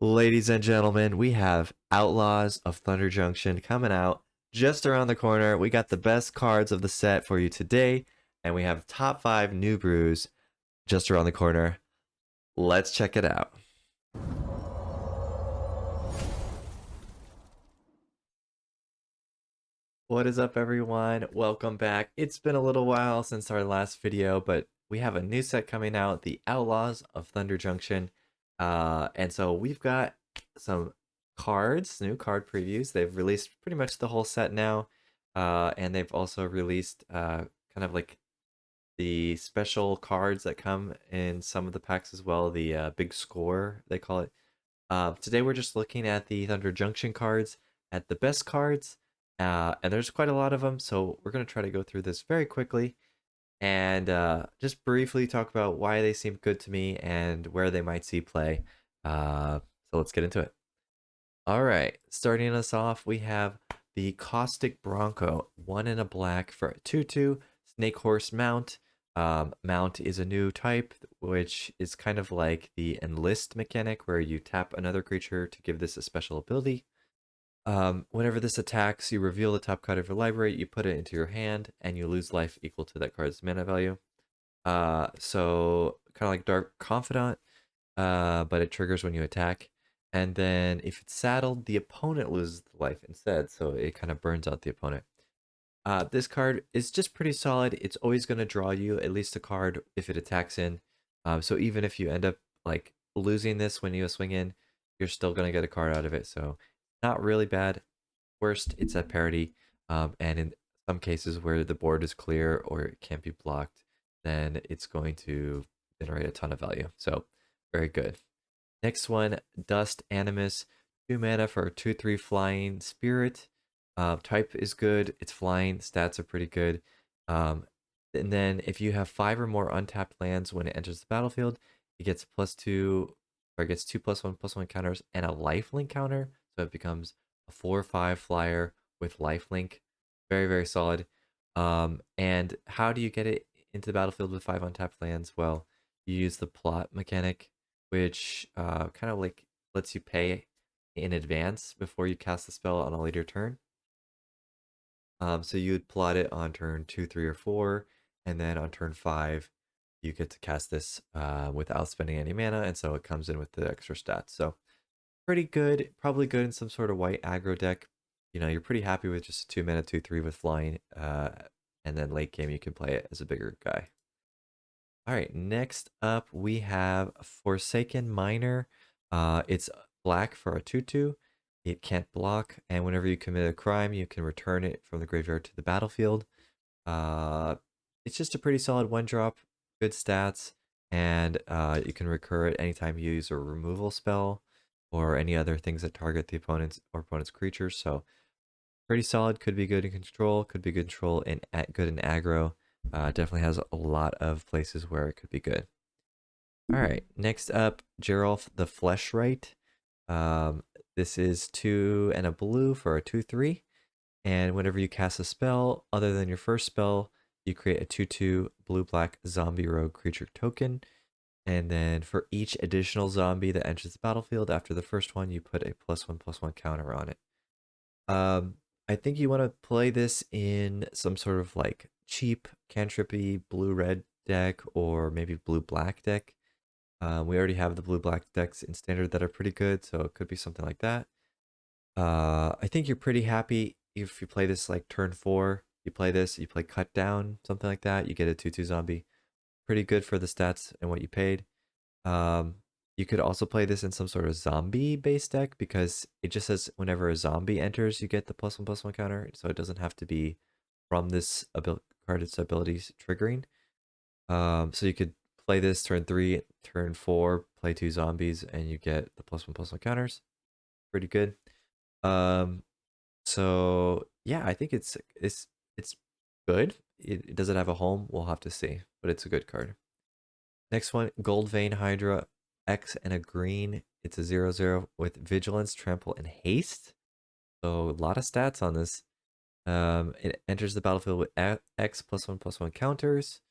Ladies and gentlemen, we have Outlaws of Thunder Junction coming out just around the corner. We got the best cards of the set for you today, and we have top 5 new brews just around the corner. Let's check it out. What is up, everyone? Welcome back. It's been a little while since our last video, but we have a new set coming out, the Outlaws of Thunder Junction. And so we've got some cards, new card previews. They've released pretty much the whole set now. And they've also released kind of like the special cards that come in some of the packs as well, the big score, they call it. Today we're just looking at the Thunder Junction cards, at the best cards, and there's quite a lot of them, so we're going to try to go through this very quickly and just briefly talk about why they seem good to me and where they might see play. So let's get into it. All right, starting us off, we have the Caustic Bronco, 1 in a black for a 2/2 Snake Horse Mount. Mount is a new type, which is kind of like the enlist mechanic, where you tap another creature to give this a special ability. Whenever this attacks, you reveal the top card of your library, you put it into your hand, and you lose life equal to that card's mana value. So kind of like Dark Confidant, but it triggers when you attack. And then if it's saddled, the opponent loses life instead, so it kind of burns out the opponent. This card is just pretty solid. It's always going to draw you at least a card if it attacks in. So even if you end up like losing this when you swing in, you're still going to get a card out of it. So not really bad. Worst, it's at parity. And in some cases where the board is clear or it can't be blocked, then it's going to generate a ton of value. So very good. Next one, Dust Animus, 2 mana for a 2/3 flying spirit. Type is good. It's flying. Stats are pretty good. And then if you have 5 or more untapped lands when it enters the battlefield, it gets +2, or it gets 2+1/+1 counters and a lifelink counter. So it becomes a 4/5 flyer with lifelink. Very, very solid. And how do you get it into the battlefield with 5 untapped lands? Well, you use the plot mechanic, which kind of like lets you pay in advance before you cast the spell on a later turn. So you would plot it on turn 2, 3, or 4, and then on turn 5, you get to cast this without spending any mana, and so it comes in with the extra stats. So pretty good, probably good in some sort of white aggro deck. You know, you're pretty happy with just a 2 mana 2/3 with flying, and then late game you can play it as a bigger guy. All right, next up we have Forsaken Miner. It's black for a 2/2. It can't block, and whenever you commit a crime, you can return it from the graveyard to the battlefield. It's just a pretty solid 1-drop, good stats, and you can recur it anytime you use a removal spell or any other things that target the opponent's creatures. So pretty solid. Could be good in control. Could be good control and good in aggro. Definitely has a lot of places where it could be good. All right, next up, Geralf the Fleshwright. This is 2 and a blue for a 2/3. And whenever you cast a spell other than your first spell, you create a 2/2 blue-black zombie rogue creature token. And then for each additional zombie that enters the battlefield after the first one, you put a +1/+1 counter on it. I think you want to play this in some sort of like cheap cantrippy blue-red deck or maybe blue-black deck. We already have the blue-black decks in standard that are pretty good, so it could be something like that. I think you're pretty happy if you play this like turn 4. You play this, you play Cut Down, something like that. You get a 2/2 zombie. Pretty good for the stats and what you paid. You could also play this in some sort of zombie-based deck because it just says whenever a zombie enters, you get the +1/+1 counter, so it doesn't have to be from this card's abilities triggering. So you could play this turn 3, turn 4, play 2 zombies, and you get the +1/+1 counters. Pretty good. So yeah, I think it's good. Does it have a home? We'll have to see, but it's a good card. Next one, Gold Vein Hydra, X and a green. It's a 0/0 with Vigilance, Trample, and Haste. So a lot of stats on this. It enters the battlefield with X +1/+1 counters,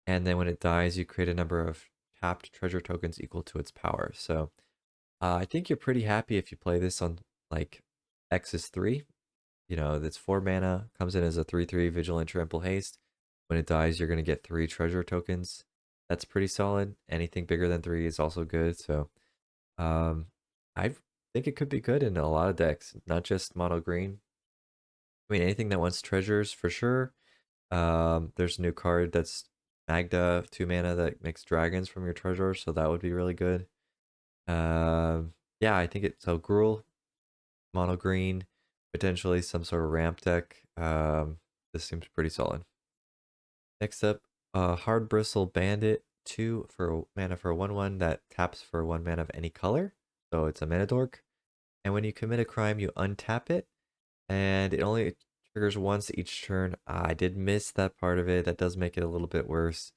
and then when it dies, you create a number of tapped treasure tokens equal to its power. So I think you're pretty happy if you play this on like X is 3. You know, that's 4 mana, comes in as a 3/3 Vigilant Trample Haste. When it dies, you're gonna get 3 treasure tokens. That's pretty solid. Anything bigger than 3 is also good. So um I think it could be good in a lot of decks, not just mono green. I mean anything that wants treasures for sure. There's a new card that's Magda, 2 mana that makes dragons from your treasure, so that would be really good. Yeah, I think it so Gruul, mono green, potentially some sort of ramp deck. This seems pretty solid. Next up, Hard Bristle Bandit, 2 for mana for a 1/1 that taps for 1 mana of any color. So it's a mana dork. And when you commit a crime, you untap it, and it only triggers once each turn. I did miss that part of it. That does make it a little bit worse.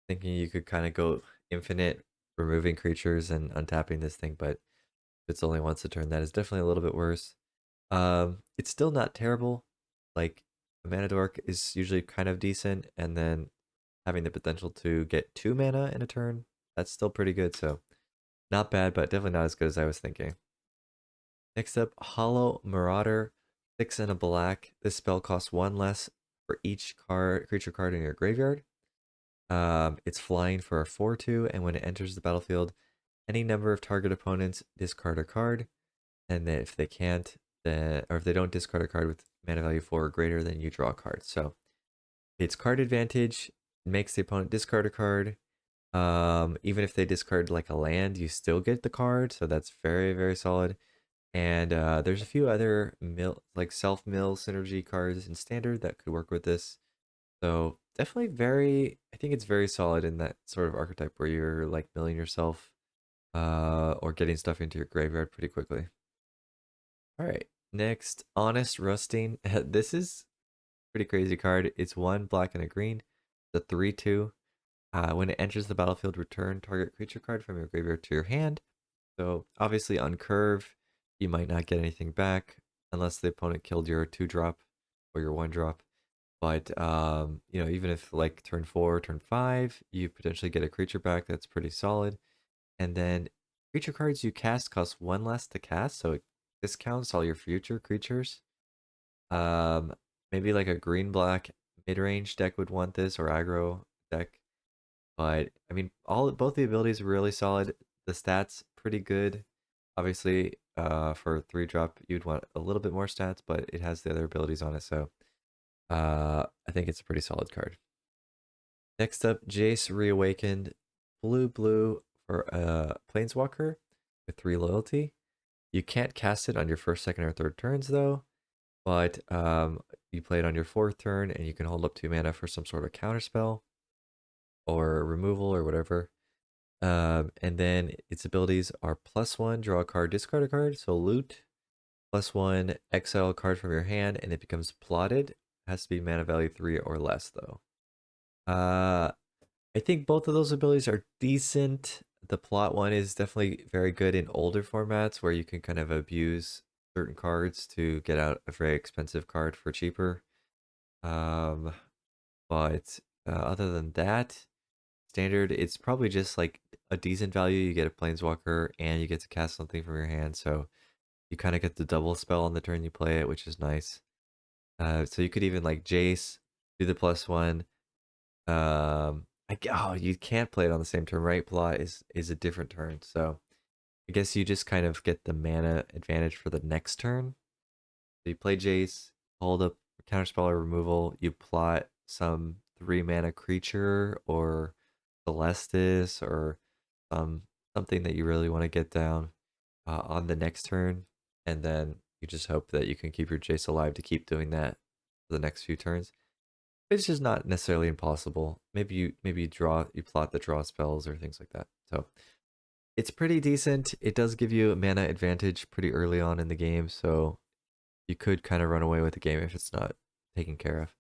Thinking you could kind of go infinite, removing creatures and untapping this thing, but if it's only once a turn, that is definitely a little bit worse. It's still not terrible. Like a mana dork is usually kind of decent, and then having the potential to get 2 mana in a turn, that's still pretty good. So not bad, but definitely not as good as I was thinking. Next up, Hollow Marauder, 6 and a black. This spell costs 1 less for each creature card in your graveyard. It's flying for a 4/2, and when it enters the battlefield, any number of target opponents discard a card, and then if they can't, or if they don't discard a card with mana value 4 or greater, then you draw a card. So it's card advantage, makes the opponent discard a card. Even if they discard like a land, you still get the card, so that's very, very solid. And there's a few other self-mill synergy cards in standard that could work with this. So definitely I think it's very solid in that sort of archetype where you're like milling yourself or getting stuff into your graveyard pretty quickly. All right, next, Honest Rusting. This is a pretty crazy card. It's 1 black and a green. The 3/2. When it enters the battlefield, return target creature card from your graveyard to your hand. So obviously on curve, you might not get anything back unless the opponent killed your 2-drop or your 1-drop. But you know, even if like turn 4, turn 5, you potentially get a creature back. That's pretty solid. And then creature cards you cast cost 1 less to cast, so it discounts all your future creatures. Um, Maybe like a green black mid-range deck would want this, or aggro deck. But I mean, both the abilities are really solid. The stats pretty good. Obviously, for 3-drop, you'd want a little bit more stats, but it has the other abilities on it, so I think it's a pretty solid card. Next up, Jace Reawakened, blue for a Planeswalker with 3 loyalty. You can't cast it on your first, second, or third turns though, but you play it on your 4th turn, and you can hold up 2 mana for some sort of counter spell or removal or whatever. And then its abilities are +1, draw a card, discard a card. So loot, +1, exile a card from your hand, and it becomes plotted. It has to be mana value 3 or less, though. I think both of those abilities are decent. The plot one is definitely very good in older formats where you can kind of abuse certain cards to get out a very expensive card for cheaper. Um, but other than that, standard, it's probably just like a decent value. You get a planeswalker and you get to cast something from your hand, so you kind of get the double spell on the turn you play it, which is nice. So you could even like Jace, do the +1. Oh, you can't play it on the same turn, right? Plot is a different turn, so I guess you just kind of get the mana advantage for the next turn. So you play Jace, hold up counterspell or removal, you plot some 3 mana creature or Celestis or something that you really want to get down on the next turn, and then you just hope that you can keep your Jace alive to keep doing that for the next few turns. It's just not necessarily impossible. Maybe you plot the draw spells or things like that. So it's pretty decent. It does give you a mana advantage pretty early on in the game, so you could kind of run away with the game if it's not taken care of.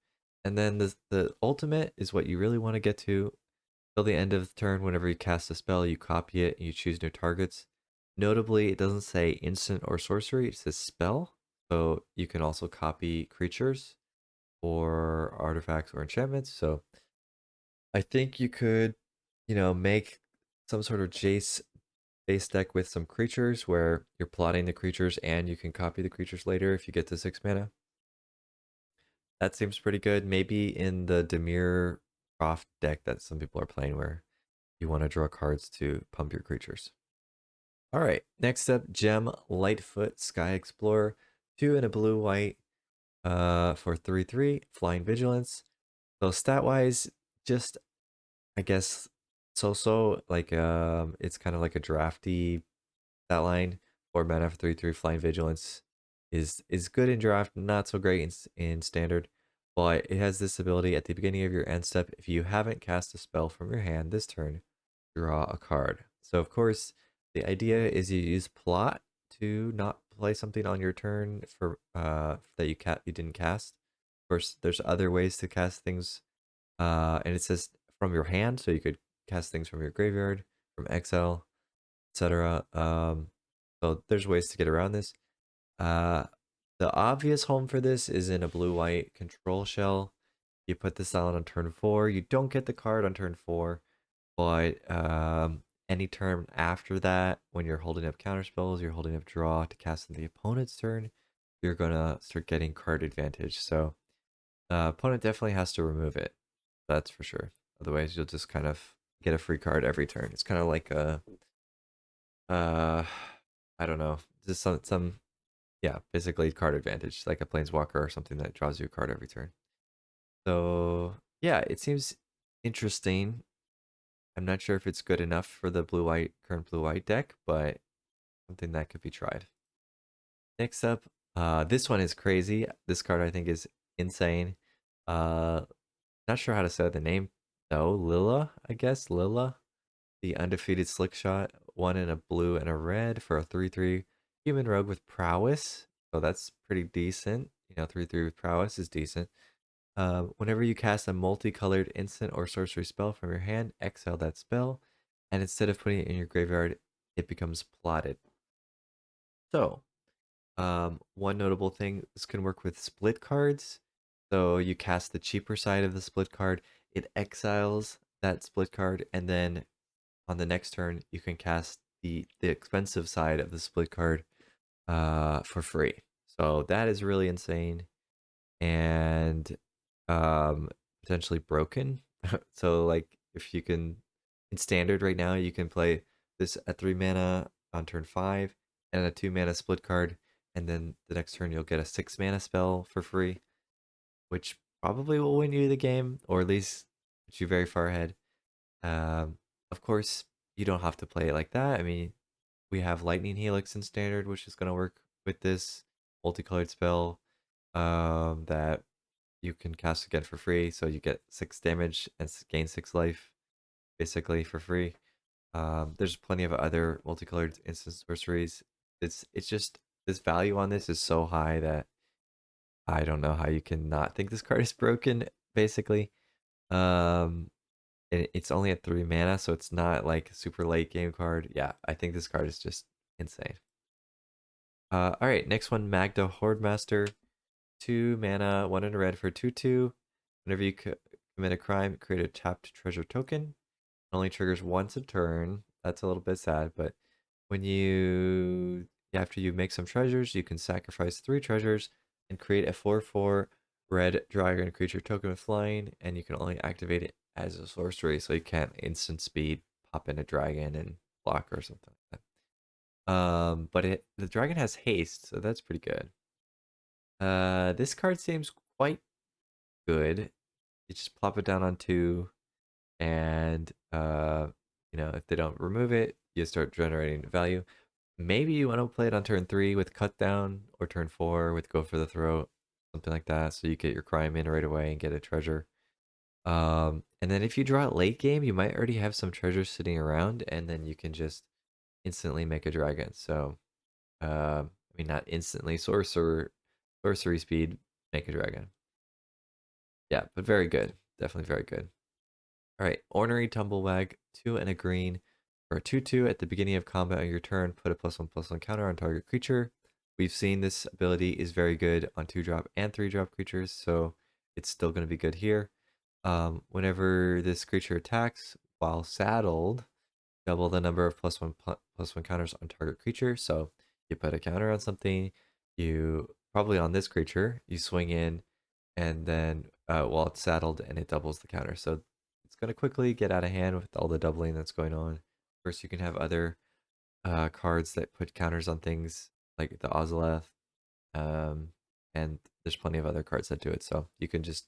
And then the ultimate is what you really want to get to. Till the end of the turn, whenever you cast a spell, you copy it and you choose new targets. Notably, it doesn't say instant or sorcery, it says spell. So you can also copy creatures or artifacts or enchantments. So I think you could, make some sort of Jace base deck with some creatures where you're plotting the creatures and you can copy the creatures later if you get to 6 mana. That seems pretty good. Maybe in the Demir Croft deck that some people are playing where you want to draw cards to pump your creatures. All right, next up, Gem Lightfoot Sky Explorer, 2 and a blue white for 3/3 Flying Vigilance. So stat wise, just I guess so like it's kind of like a drafty stat line. 4 mana for 3/3 Flying Vigilance is good in draft, not so great in standard. But it has this ability at the beginning of your end step. If you haven't cast a spell from your hand this turn, draw a card. So of course, the idea is you use plot to not play something on your turn for that you didn't cast. Of course, there's other ways to cast things, and it says from your hand, so you could cast things from your graveyard, from exile, etc. So there's ways to get around this. Uh, the obvious home for this is in a blue-white control shell. You put this down on turn 4. You don't get the card on turn 4, but any turn after that, when you're holding up counterspells, you're holding up draw to cast on the opponent's turn, you're gonna start getting card advantage. So opponent definitely has to remove it. That's for sure. Otherwise, you'll just kind of get a free card every turn. It's kind of like a, uh, I don't know, just some yeah, basically card advantage, like a planeswalker or something that draws you a card every turn. So yeah, it seems interesting. I'm not sure if it's good enough for the current blue-white deck, but something that could be tried. Next up, this one is crazy. This card I think is insane. Uh, not sure how to say the name though. Lilla, I guess. Lilla, the undefeated slick shot. 1 in a blue and a red for a 3/3 human rogue with prowess. So that's pretty decent. 3/3 with prowess is decent. Whenever you cast a multicolored instant or sorcery spell from your hand, exile that spell, and instead of putting it in your graveyard, it becomes plotted. So, one notable thing, this can work with split cards. So you cast the cheaper side of the split card, it exiles that split card, and then on the next turn, you can cast the expensive side of the split card for free. So that is really insane. And potentially broken. So like if you can in standard right now you can play this at 3 mana on turn 5 and a 2 mana split card, and then the next turn you'll get a 6 mana spell for free, which probably will win you the game or at least put you very far ahead. Of course you don't have to play it like that. I mean, we have Lightning Helix in standard, which is going to work with this multicolored spell that you can cast again for free, so you get 6 damage and gain 6 life, basically for free. There's plenty of other multicolored instant sorceries. It's just this value on this is so high that I don't know how you can not think this card is broken. Basically, it's only at 3 mana, so it's not like a super late game card. Yeah, I think this card is just insane. All right, next one, Magda Hordemaster. 2 mana, 1 in a red for 2/2. Whenever you commit a crime, create a tapped treasure token. It only triggers once a turn. That's a little bit sad, but when after you make some treasures, you can sacrifice 3 treasures and create a 4/4 red dragon creature token with flying, and you can only activate it as a sorcery, so you can't instant speed pop in a dragon and block or something like that. But the dragon has haste, so that's pretty good. This card seems quite good. You just plop it down on 2, and if they don't remove it, you start generating value. Maybe you want to play it on turn 3 with cut down, or turn 4 with go for the throat, something like that, so you get your crime in right away and get a treasure. And then if you draw it late game, you might already have some treasures sitting around, and then you can just instantly make a dragon. So, I mean, not instantly, sorcery speed, make a dragon. Yeah, but very good. Definitely very good. All right, Ornery Tumblewag, 2 and a green for a 2/2 at the beginning of combat on your turn. Put a +1/+1 counter on target creature. We've seen this ability is very good on 2-drop and 3-drop creatures, so it's still going to be good here. Whenever this creature attacks while saddled, double the number of +1 counters on target creature. So you put a counter on something, you probably on this creature, you swing in, and then while it's saddled, and it doubles the counter. So it's going to quickly get out of hand with all the doubling that's going on. Of course, you can have other cards that put counters on things like the Ozoleth, um, and there's plenty of other cards that do it. So you can just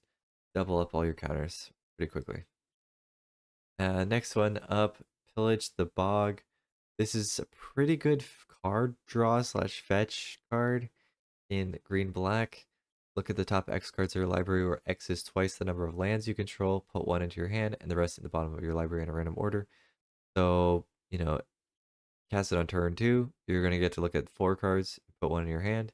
double up all your counters pretty quickly. Next one up, Pillage the Bog. This is a pretty good card draw slash fetch card in green black. Look at the top X cards of your library, where X is twice the number of lands you control. Put one into your hand and the rest in the bottom of your library in a random order. So, cast it on turn 2. You're going to get to look at 4 cards, put one in your hand.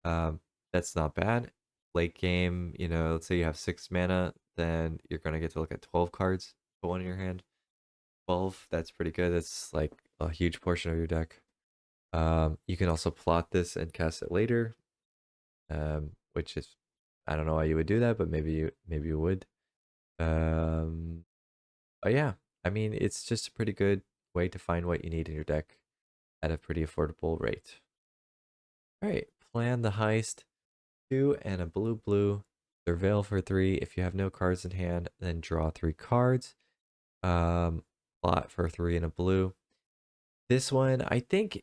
That's not bad. Late game, let's say you have 6 mana, then you're going to get to look at 12 cards, put one in your hand. 12, that's pretty good. That's like a huge portion of your deck. You can also plot this and cast it later, which is, I don't know why you would do that, but maybe you would. But yeah, I mean, it's just a pretty good way to find what you need in your deck at a pretty affordable rate. All right, plan the heist. 2 and a blue. Surveil for 3. If you have no cards in hand, then draw 3 cards. Plot for 3 and a blue. This one, I think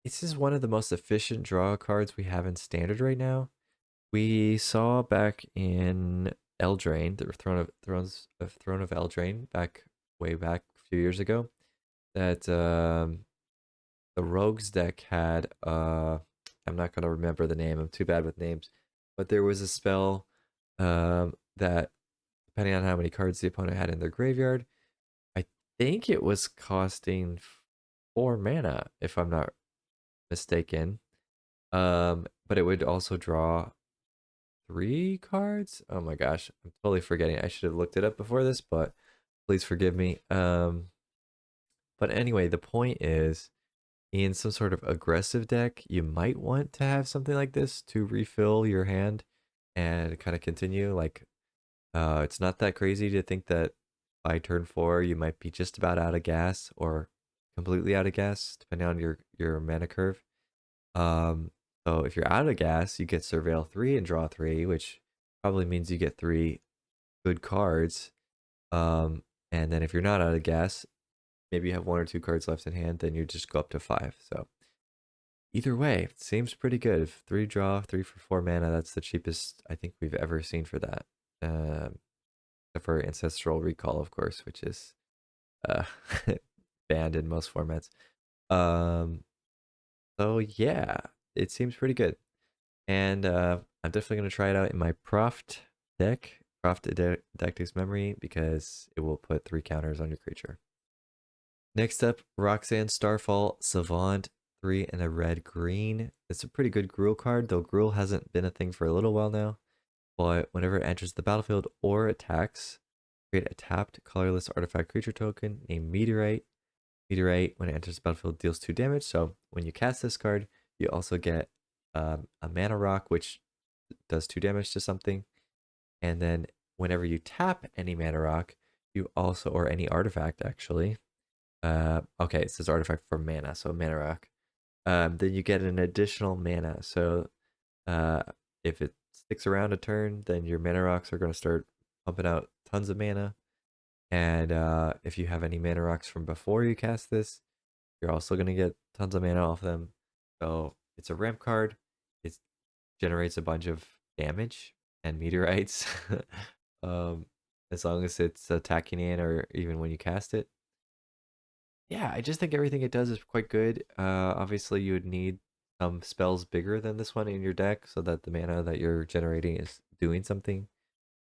this is one of the most efficient draw cards we have in standard right now. We saw back in Eldraine, the Throne of Eldraine, way back a few years ago, that the Rogues deck had I'm not gonna remember the name. I'm too bad with names, but there was a spell that, depending on how many cards the opponent had in their graveyard, I think it was costing 4 mana, if I'm not mistaken. But it would also draw 3 cards. Oh my gosh, I'm totally forgetting. I should have looked it up before this, but please forgive me. But anyway, the point is, in some sort of aggressive deck, you might want to have something like this to refill your hand and kind of continue. Like, it's not that crazy to think that by turn 4 you might be just about out of gas or completely out of gas, depending on your mana curve. So if you're out of gas, you get Surveil 3 and draw 3, which probably means you get 3 good cards. And then if you're not out of gas, maybe you have 1 or 2 cards left in hand, then you just go up to 5. So either way, it seems pretty good. If 3 draw, 3 for 4 mana, that's the cheapest I think we've ever seen for that. Except for Ancestral Recall, of course, which is banned in most formats. So yeah, it seems pretty good. And I'm definitely going to try it out in my Proft deck, Didactics Memory, because it will put 3 counters on your creature. Next up, Roxanne Starfall Savant, 3 and a red-green. It's a pretty good Gruul card, though Gruul hasn't been a thing for a little while now. But whenever it enters the battlefield or attacks, create a tapped colorless artifact creature token named Meteorite. Meteorite, when it enters the battlefield, deals 2 damage. So when you cast this card, you also get a mana rock, which does 2 damage to something. And then whenever you tap any mana rock, you also, or any artifact actually, okay, it says artifact for mana, so mana rock. Then you get an additional mana. So if it sticks around a turn, then your mana rocks are going to start pumping out tons of mana. And if you have any mana rocks from before you cast this, you're also going to get tons of mana off them. So it's a ramp card. It generates a bunch of damage and meteorites. As long as it's attacking in, or even when you cast it. Yeah, I just think everything it does is quite good. Obviously you would need some spells bigger than this one in your deck so that the mana that you're generating is doing something.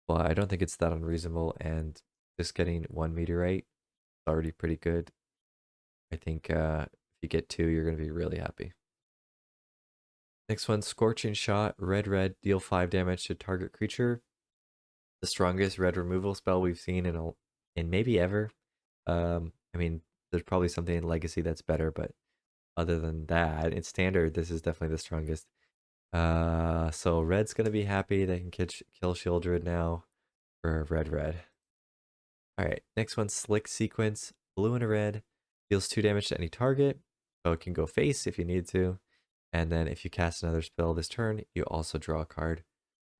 But I don't think it's that unreasonable, and just getting 1 meteorite is already pretty good. I think if you get 2, you're going to be really happy. Next one, Scorching Shot, red, deal 5 damage to target creature. The strongest red removal spell we've seen in maybe ever. I mean, there's probably something in Legacy that's better, but other than that, in Standard, this is definitely the strongest. So red's gonna be happy. They can kill Shieldred now for red. All right, next one, Slick Sequence, blue and a red, deals 2 damage to any target. So it can go face if you need to. And then if you cast another spell this turn, you also draw a card.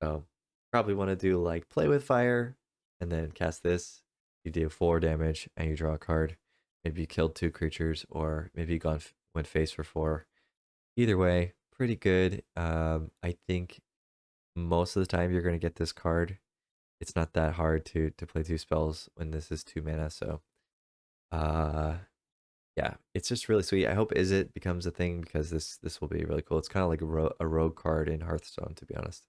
So probably want to do like play with fire and then cast this. You deal 4 damage and you draw a card. Maybe you killed 2 creatures, or maybe you went face for 4. Either way, pretty good. I think most of the time you're going to get this card. It's not that hard to play 2 spells when this is 2 mana. So uh, yeah, it's just really sweet. I hope Is It becomes a thing, because this will be really cool. It's kind of like a rogue card in Hearthstone, to be honest.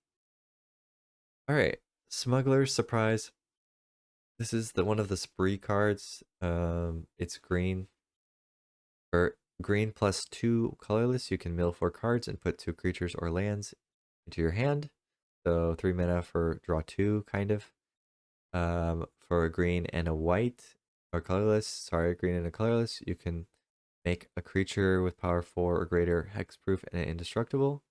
All right, Smuggler Surprise. This is the one of the spree cards. It's green. For green plus 2 colorless, you can mill 4 cards and put 2 creatures or lands into your hand. So 3 mana for draw 2, kind of. For a green and a white, or colorless, sorry, green and a colorless, you can make a creature with power 4 or greater, hexproof, and indestructible.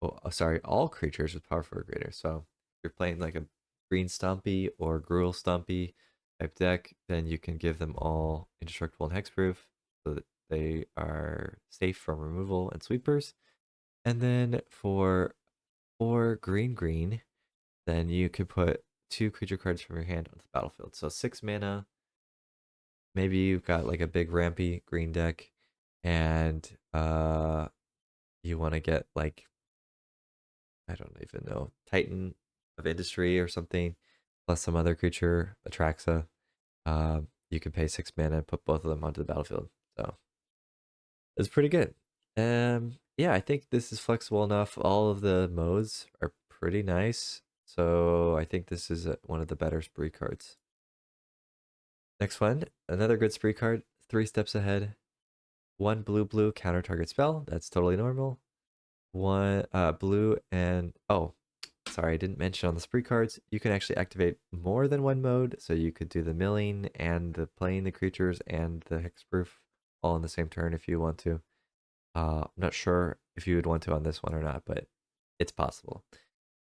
Oh, sorry, all creatures with power 4 or greater. So if you're playing like a green Stompy or Gruul Stompy type deck, then you can give them all indestructible and hexproof, so that they are safe from removal and sweepers. And then for 4 green, then you could put 2 creature cards from your hand onto the battlefield. So 6 mana. Maybe you've got like a big rampy green deck, and you want to get like, I don't even know, Titan of Industry or something, plus some other creature, Atraxa. You can pay 6 mana and put both of them onto the battlefield. So it's pretty good. Yeah, I think this is flexible enough. All of the modes are pretty nice. So I think this is one of the better spree cards. Next one, another good spree card, 3 steps ahead. 1 blue counter target spell. That's totally normal. 1 blue and sorry, I didn't mention on the spree cards, you can actually activate more than 1 mode. So you could do the milling and the playing the creatures and the hexproof all in the same turn if you want to. I'm not sure if you would want to on this one or not, but it's possible.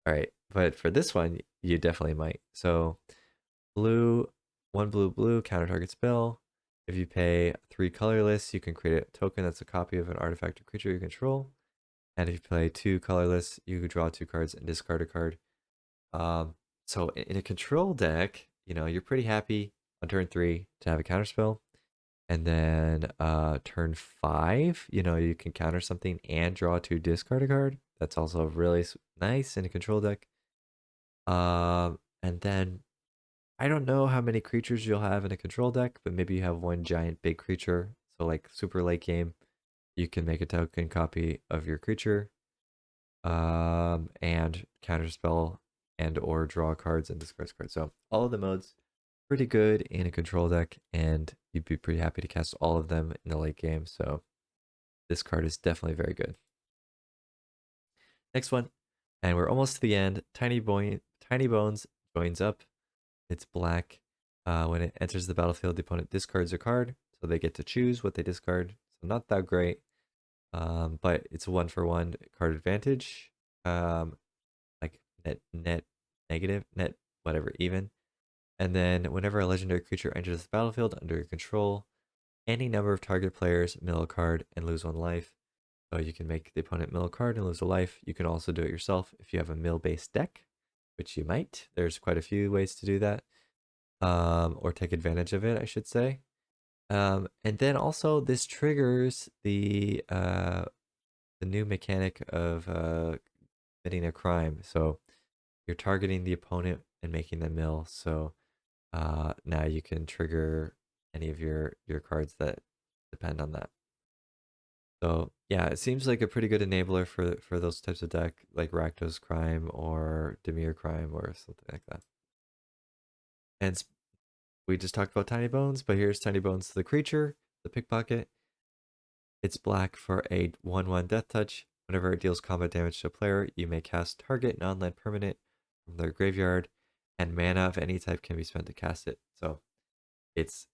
All right, but for this one, you definitely might. So blue, 1 blue counter target spell. If you pay 3 colorless, you can create a token that's a copy of an artifact or creature you control. And if you play 2 colorless, you can draw 2 cards and discard a card. So in a control deck, you're pretty happy on turn 3 to have a counterspell. And then turn 5, you can counter something and draw 2, discard a card. That's also really nice in a control deck. And then I don't know how many creatures you'll have in a control deck, but maybe you have 1 giant big creature. So like super late game, you can make a token copy of your creature, and counterspell and or draw cards and discard cards. So all of the modes pretty good in a control deck, and you'd be pretty happy to cast all of them in the late game. So this card is definitely very good. Next one, and we're almost to the end. Tiny Bones joins up. It's black. When it enters the battlefield, the opponent discards a card, so they get to choose what they discard. So not that great, but it's a 1-for-1 card advantage. Like net negative, net whatever, even. And then whenever a legendary creature enters the battlefield under your control, any number of target players mill a card and lose 1 life. So you can make the opponent mill a card and lose a life. You can also do it yourself if you have a mill-based deck, which you might. There's quite a few ways to do that, or take advantage of it, I should say. And then also this triggers the new mechanic of committing a crime. So you're targeting the opponent and making them mill. So now you can trigger any of your cards that depend on that. So yeah, it seems like a pretty good enabler for those types of deck, like Rakdos Crime or Dimir Crime or something like that. And we just talked about Tiny Bones, but here's Tiny Bones to the creature, the Pickpocket. It's black for a 1/1 death touch. Whenever it deals combat damage to a player, you may cast target non-land permanent from their graveyard, and mana of any type can be spent to cast it. So it's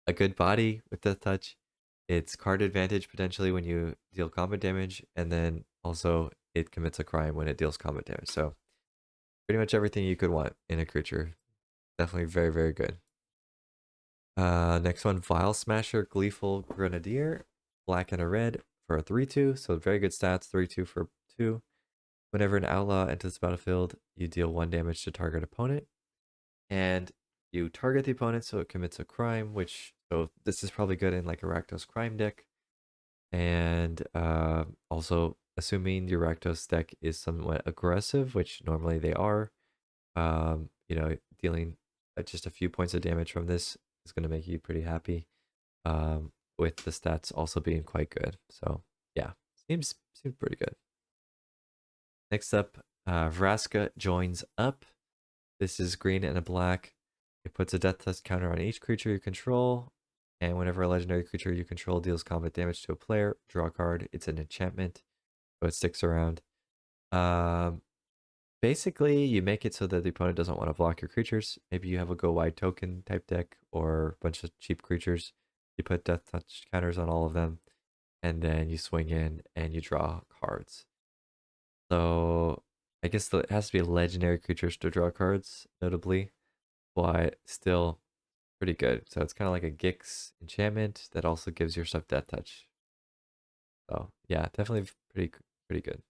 a good body with death touch. It's card advantage potentially when you deal combat damage, and then also it commits a crime when it deals combat damage. So pretty much everything you could want in a creature. Definitely very, very good. Next one, Vile Smasher, Gleeful Grenadier. black and a red for a 3/2, so very good stats, 3/2 for 2. Whenever an outlaw enters the battlefield, you deal 1 damage to target opponent, and you target the opponent so it commits a crime, which, so this is probably good in like a Rakdos crime deck, and also assuming your Rakdos deck is somewhat aggressive, which normally they are, you know, dealing just a few points of damage from this is going to make you pretty happy, with the stats also being quite good. So yeah, seems pretty good. Next up, Vraska joins up. This is green and a black. It puts a death touch counter on each creature you control, and whenever a legendary creature you control deals combat damage to a player, draw a card. It's an enchantment, so it sticks around. Um, Basically, you make it so that the opponent doesn't want to block your creatures. Maybe you have a go wide token type deck or a bunch of cheap creatures. You put death touch counters on all of them, and then you swing in and you draw cards. So I guess it has to be legendary creatures to draw cards, notably, but still pretty good. So it's kind of like a Gix enchantment that also gives your stuff death touch. So yeah, definitely pretty good.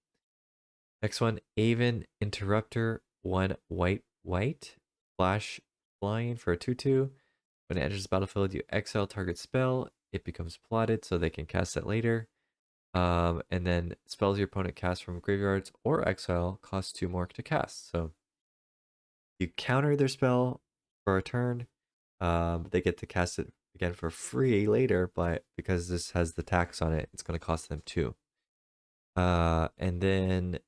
Next one, Aven Interrupter, 1 white, flash flying for a 2/2. When it enters the battlefield, you exile target spell. It becomes plotted so they can cast it later. And then spells your opponent casts from graveyards or exile cost 2 more to cast. So you counter their spell for a turn. They get to cast it again for free later, but because this has the tax on it, it's going to cost them 2. And then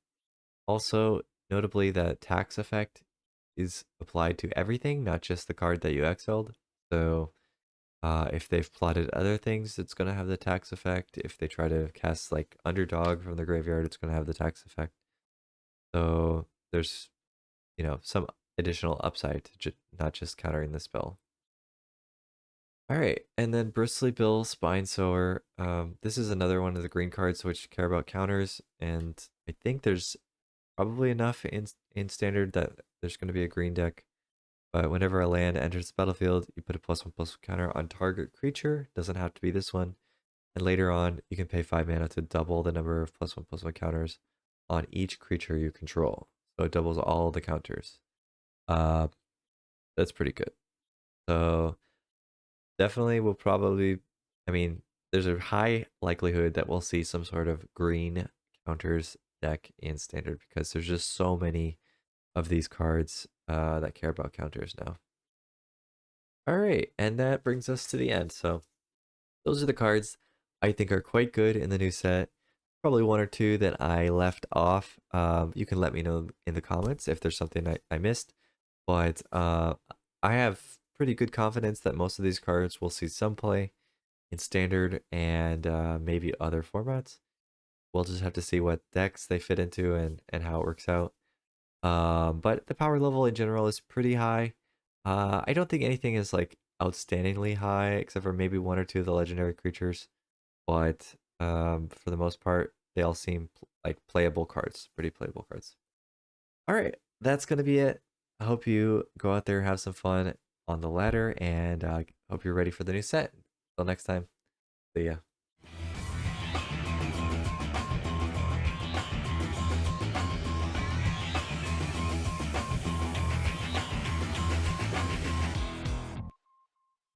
also, notably, the tax effect is applied to everything, not just the card that you exiled. So if they've plotted other things, it's going to have the tax effect. If they try to cast like Underdog from the graveyard, it's going to have the tax effect. So there's, you know, some additional upside to not just countering the spell. All right, and then Bristly Bill, Spine Sower. This is another one of the green cards which care about counters, and I think there's probably enough in standard that there's going to be a green deck. But whenever a land enters the battlefield, you put a +1/+1 counter on target creature. Doesn't have to be this one. And later on, you can pay 5 mana to double the number of +1/+1 counters on each creature you control. So it doubles all the counters. Uh, that's pretty good. So definitely will probably, I mean, there's a high likelihood that we'll see some sort of green counters deck in standard because there's just so many of these cards that care about counters now. All right, and that brings us to the end. So those are the cards I think are quite good in the new set. Probably one or two that I left off. You can let me know in the comments if there's something I missed. But I have pretty good confidence that most of these cards will see some play in standard and maybe other formats. We'll just have to see what decks they fit into and how it works out. But the power level in general is pretty high. I don't think anything is like outstandingly high, except for maybe one or two of the legendary creatures. But for the most part, they all seem like playable cards, pretty playable cards. All right, that's gonna be it. I hope you go out there, have some fun on the ladder, and hope you're ready for the new set. Till next time, see ya.